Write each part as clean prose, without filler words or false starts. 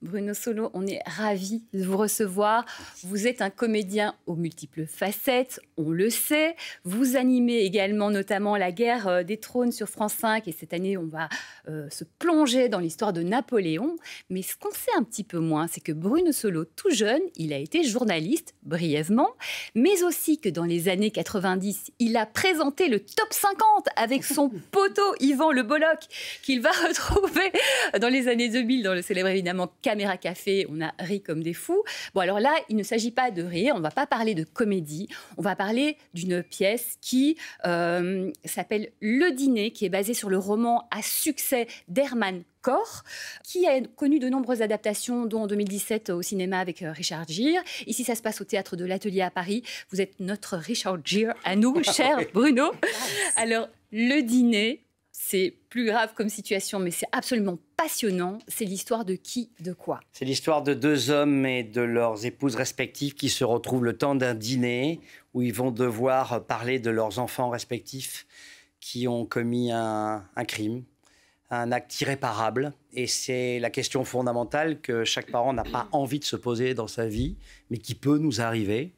Bruno Solo, on est ravis de vous recevoir. Vous êtes un comédien aux multiples facettes, on le sait. Vous animez également notamment la guerre des trônes sur France 5 et cette année, on va se plonger dans l'histoire de Napoléon. Mais ce qu'on sait un petit peu moins, c'est que Bruno Solo, tout jeune, il a été journaliste, brièvement, mais aussi que dans les années 90, il a présenté le top 50 avec son poteau Yvan Le Bolloc, qu'il va retrouver dans les années 2000, dans le célèbre évidemment Caméra Café. On a ri comme des fous. Bon, alors là, il ne s'agit pas de rire, on ne va pas parler de comédie, on va parler d'une pièce qui s'appelle Le Dîner, qui est basée sur le roman à succès d'Hermann Koch, qui a connu de nombreuses adaptations, dont en 2017 au cinéma avec Richard Gere. Ici, ça se passe au Théâtre de l'Atelier à Paris. Vous êtes notre Richard Gere à nous, cher Bruno. Alors, Le Dîner, c'est plus grave comme situation, mais c'est absolument passionnant. C'est l'histoire de qui, de quoi? C'est l'histoire de deux hommes et de leurs épouses respectives qui se retrouvent le temps d'un dîner où ils vont devoir parler de leurs enfants respectifs qui ont commis un crime, un acte irréparable. Et c'est la question fondamentale que chaque parent n'a pas envie de se poser dans sa vie, mais qui peut nous arriver.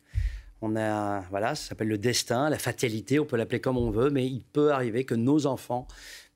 Voilà, ça s'appelle le destin, la fatalité, on peut l'appeler comme on veut, mais il peut arriver que nos enfants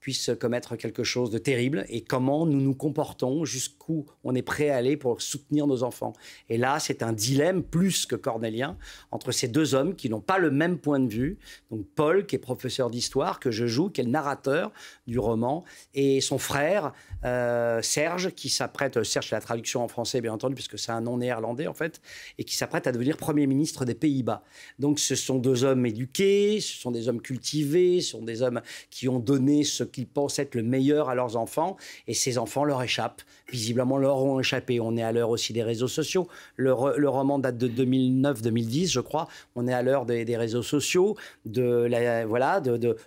puissent commettre quelque chose de terrible et comment nous nous comportons, jusqu'où on est prêt à aller pour soutenir nos enfants. Et là, c'est un dilemme plus que cornélien entre ces deux hommes qui n'ont pas le même point de vue. Donc Paul, qui est professeur d'histoire, que je joue, qui est le narrateur du roman, et son frère, Serge, qui s'apprête, Serge c'est la traduction en français bien entendu, puisque c'est un nom néerlandais en fait, et qui s'apprête à devenir Premier ministre des Pays-Bas. Donc ce sont deux hommes éduqués, ce sont des hommes cultivés, ce sont des hommes qui ont donné ce qu'ils pensent être le meilleur à leurs enfants, et ces enfants leur échappent. Visiblement leur ont échappé. On est à l'heure aussi des réseaux sociaux. Le roman date de 2009-2010, je crois. On est à l'heure des réseaux sociaux, du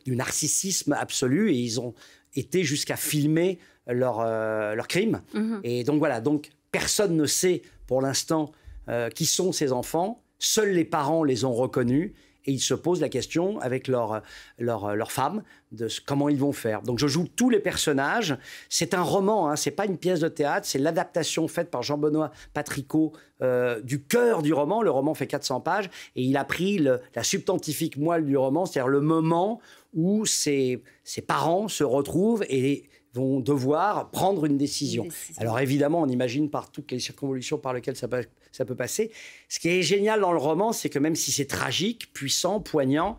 narcissisme absolu, et ils ont été jusqu'à filmer leur crime. Et donc voilà, donc personne ne sait pour l'instant qui sont ces enfants. Seuls les parents les ont reconnus. Et ils se posent la question avec leur femme de comment ils vont faire. Donc je joue tous les personnages. C'est un roman, hein, c'est pas une pièce de théâtre, c'est l'adaptation faite par Jean-Benoît Patricot du cœur du roman. Le roman fait 400 pages et il a pris la substantifique moelle du roman, c'est-à-dire le moment où ses parents se retrouvent et vont devoir prendre une décision. Alors évidemment, on imagine par toutes les circonvolutions par lesquelles ça peut passer. Ce qui est génial dans le roman, c'est que même si c'est tragique, puissant, poignant,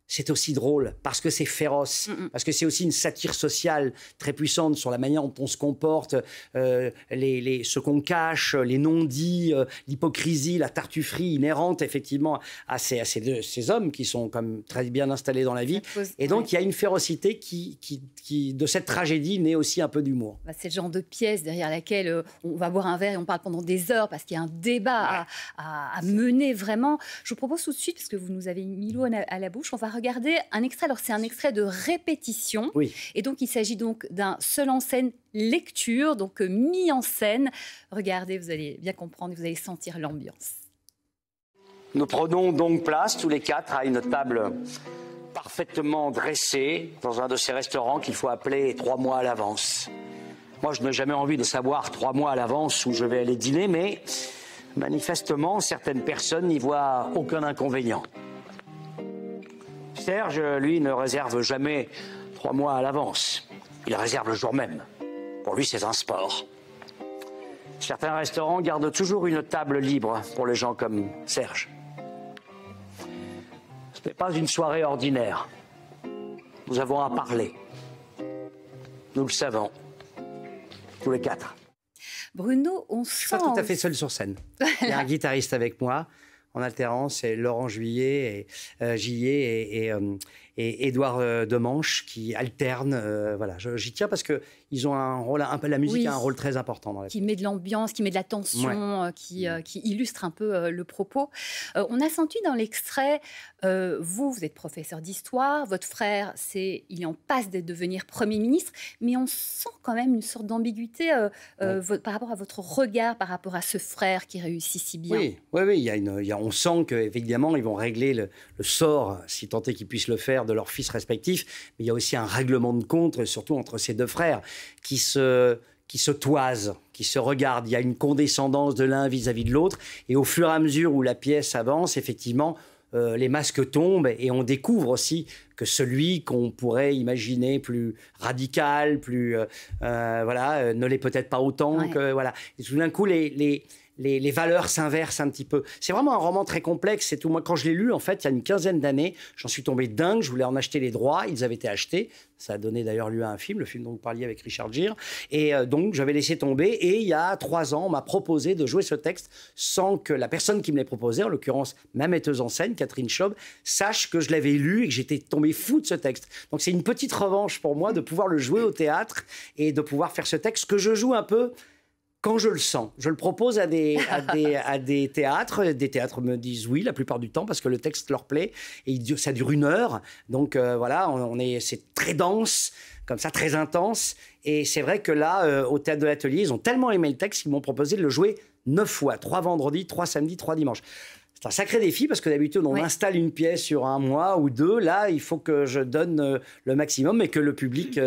c'est aussi drôle, parce que c'est féroce, parce que c'est aussi une satire sociale très puissante sur la manière dont on se comporte, ce qu'on cache, les non-dits, l'hypocrisie, la tartufferie inhérente effectivement à ces hommes qui sont comme très bien installés dans la vie. Et donc il y a une férocité qui de cette tragédie naît aussi un peu d'humour. Bah, c'est le genre de pièce derrière laquelle on va boire un verre et on parle pendant des heures parce qu'il y a un débat à mener vraiment. Je vous propose tout de suite, parce que vous nous avez mis l'eau à la bouche, on va regarder un extrait. Alors c'est un extrait de répétition. Oui. Et donc il s'agit donc d'un seul en scène lecture, donc mis en scène. Regardez, vous allez bien comprendre, vous allez sentir l'ambiance. Nous prenons donc place tous les quatre à une table parfaitement dressée dans un de ces restaurants qu'il faut appeler 3 mois à l'avance. Moi, je n'ai jamais envie de savoir 3 mois à l'avance où je vais aller dîner, mais manifestement, certaines personnes n'y voient aucun inconvénient. Serge, lui, ne réserve jamais 3 mois à l'avance. Il réserve le jour même. Pour lui, c'est un sport. Certains restaurants gardent toujours une table libre pour les gens comme Serge. Ce n'est pas une soirée ordinaire. Nous avons à parler. Nous le savons. Tous les quatre. Bruno, on sent... Je ne suis pas tout à fait seul sur scène. Il y a un guitariste avec moi. En alternance, c'est Laurent Gillet et Édouard Demanche qui alternent. Voilà, j'y tiens parce qu'ils ont un rôle, la musique a un rôle très important dans la vie. Qui met de l'ambiance, qui met de la tension, qui illustre un peu le propos. On a senti dans l'extrait, vous êtes professeur d'histoire, votre frère, il est en passe de devenir Premier ministre, mais on sent quand même une sorte d'ambiguïté par rapport à votre regard, par rapport à ce frère qui réussit si bien. Oui, on sent qu'évidemment, ils vont régler le sort, si tant est qu'ils puissent le faire, de leurs fils respectifs. Mais il y a aussi un règlement de compte, surtout entre ces deux frères, qui se qui se toisent, qui se regardent. Il y a une condescendance de l'un vis-à-vis de l'autre. Et au fur et à mesure où la pièce avance, effectivement, les masques tombent et on découvre aussi que celui qu'on pourrait imaginer plus radical, plus voilà, ne l'est peut-être pas autant. Ouais. Que, voilà. Et tout d'un coup, les valeurs s'inversent un petit peu. C'est vraiment un roman très complexe. Et tout. Moi, quand je l'ai lu, en fait, il y a une quinzaine d'années, j'en suis tombé dingue. Je voulais en acheter les droits. Ils avaient été achetés. Ça a donné d'ailleurs lieu à un film, le film dont vous parliez avec Richard Gere. Et donc, j'avais laissé tomber. Et il y a 3 ans, on m'a proposé de jouer ce texte sans que la personne qui me l'ait proposé, en l'occurrence ma metteuse en scène, Catherine Schaub, sache que je l'avais lu et que j'étais tombé fou de ce texte. Donc, c'est une petite revanche pour moi de pouvoir le jouer au théâtre et de pouvoir faire ce texte que je joue un peu quand je le sens. Je le propose à des théâtres. Des théâtres me disent oui la plupart du temps parce que le texte leur plaît. Et ça dure 1 heure. Donc voilà, c'est très dense, comme ça, très intense. Et c'est vrai que là, au Théâtre de l'Atelier, ils ont tellement aimé le texte qu'ils m'ont proposé de le jouer 9 fois. 3 vendredis, 3 samedis, 3 dimanches. C'est un sacré défi parce que d'habitude, on installe une pièce sur 1 mois ou 2. Là, il faut que je donne le maximum et que le public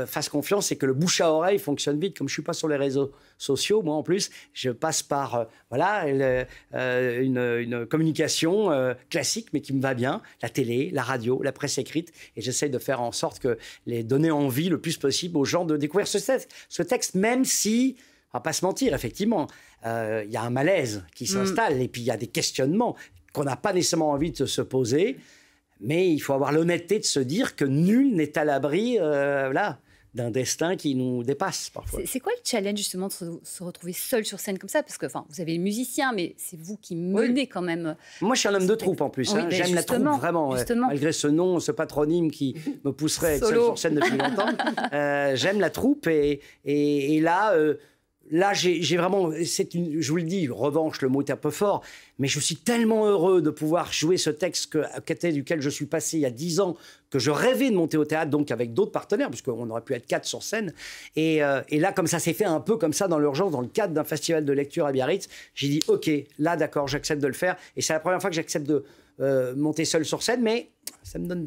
fasse confiance et que le bouche à oreille fonctionne vite. Comme je ne suis pas sur les réseaux sociaux, moi en plus, je passe par une communication classique mais qui me va bien. La télé, la radio, la presse écrite. Et j'essaye de faire en sorte que les donner envie le plus possible aux gens de découvrir ce texte, même si... On va pas se mentir, effectivement, il y a un malaise qui s'installe et puis il y a des questionnements qu'on n'a pas nécessairement envie de se poser, mais il faut avoir l'honnêteté de se dire que nul n'est à l'abri d'un destin qui nous dépasse parfois. C'est quoi le challenge justement de se retrouver seul sur scène comme ça? Parce que vous avez le musicien, mais c'est vous qui menez quand même. Moi, je suis un homme de troupe en plus. Oui, j'aime la troupe vraiment. Malgré ce nom, ce patronyme qui me pousserait à être seul sur scène depuis longtemps. J'aime la troupe et là... Là, j'ai vraiment, je vous le dis, revanche, le mot est un peu fort, mais je suis tellement heureux de pouvoir jouer ce texte duquel je suis passé il y a 10 ans, que je rêvais de monter au théâtre, donc avec d'autres partenaires, puisqu'on aurait pu être 4 sur scène. Et là, comme ça s'est fait un peu comme ça dans l'urgence, dans le cadre d'un festival de lecture à Biarritz, j'ai dit, OK, là, d'accord, j'accepte de le faire. Et c'est la première fois que j'accepte de monter seul sur scène, mais ça me donne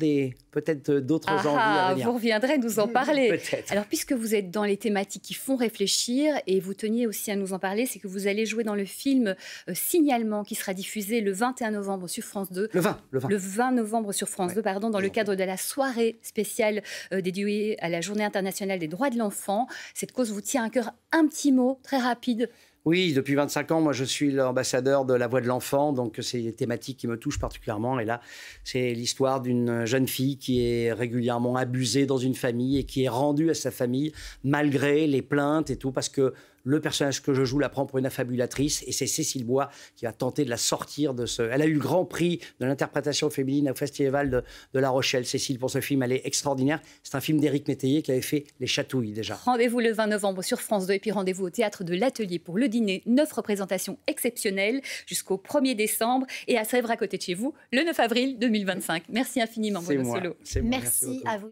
peut-être d'autres envies à venir. Vous reviendrez nous en parler. Alors, puisque vous êtes dans les thématiques qui font réfléchir, et vous teniez aussi à nous en parler, c'est que vous allez jouer dans le film Signalement, qui sera diffusé le 21 novembre sur France 2. Le 20 novembre sur France 2, pardon, dans le cadre de la soirée spéciale dédiée à la Journée internationale des droits de l'enfant. Cette cause vous tient à cœur. Un petit mot, très rapide. Oui, depuis 25 ans, moi, je suis l'ambassadeur de la voix de l'enfant, donc c'est des thématiques qui me touchent particulièrement. Et là, c'est l'histoire d'une jeune fille qui est régulièrement abusée dans une famille et qui est rendue à sa famille malgré les plaintes et tout, parce que le personnage que je joue la prend pour une affabulatrice et c'est Cécile Bois qui va tenter de la sortir de ce... Elle a eu le grand prix de l'interprétation féminine au Festival de La Rochelle. Cécile, pour ce film, elle est extraordinaire. C'est un film d'Éric Métayer qui avait fait Les Chatouilles déjà. Rendez-vous le 20 novembre sur France 2 et puis rendez-vous au Théâtre de l'Atelier pour le dîner. 9 représentations exceptionnelles jusqu'au 1er décembre et à Sèvres à côté de chez vous le 9 avril 2025. Merci infiniment, Bruno Solo. C'est moi. Merci à vous.